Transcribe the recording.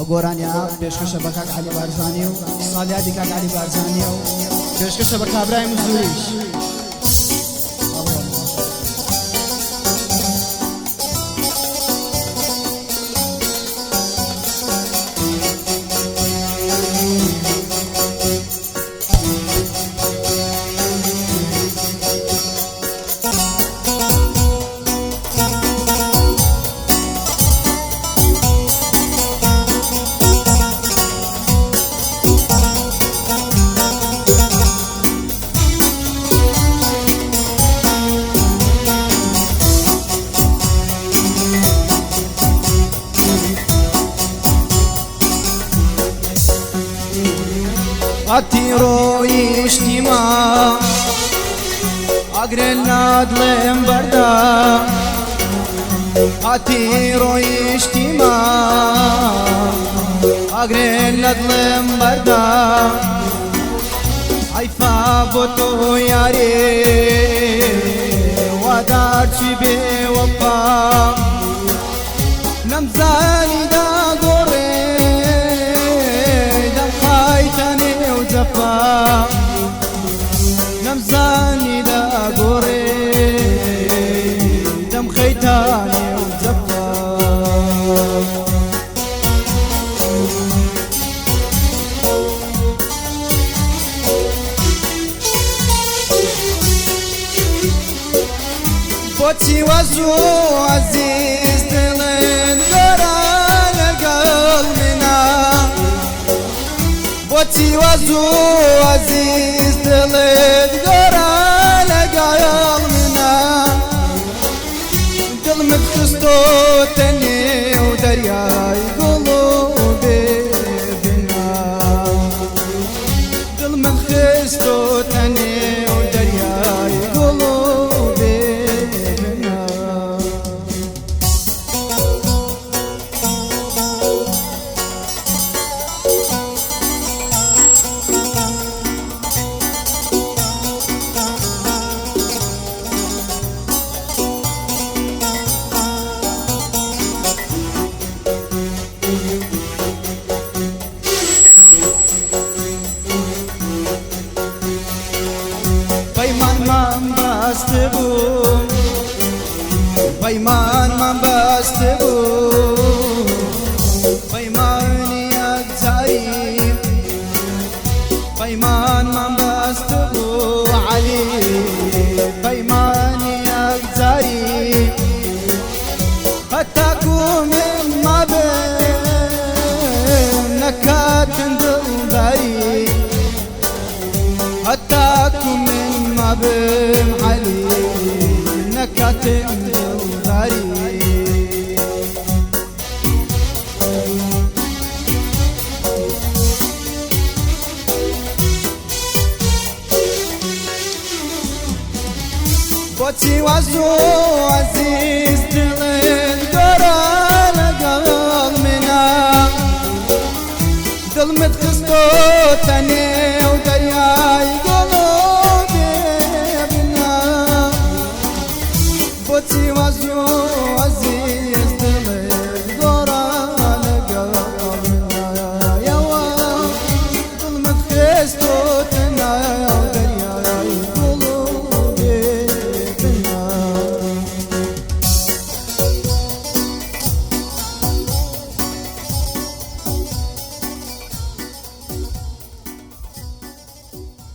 گۆرانیا پێشکەشە بە کاک عەلی بارزانی و ساڵیادی کاک عەلی بارزانیە و پێشکەشە بە کابرای مزدوریش. Atiroy ishtima Agrenad lembarda Atiroy ishtima Agrenad lembarda Ayfa boto yare Wadar chibe wapa Namzani da gore نمزاني دا قوري دم خيتاني وزفا بوتي وزو عزيز دلين قران قلبنا بوتي وزو عزيز دلت قرا لقايل منا قلمك خستو تني ودرياي قلوبي بنا قلمك خستو تني ودرياي قلوبي بنا Bayman man bastebu Baymani akzari Bayman man bastebu Ali Baymani akzari Hatta kumin ma ben nakat ndari Hatta kumin ma ben Ali nakat بوتي وزو عزيز دلين قرا لقلب منا دل متخستو تاني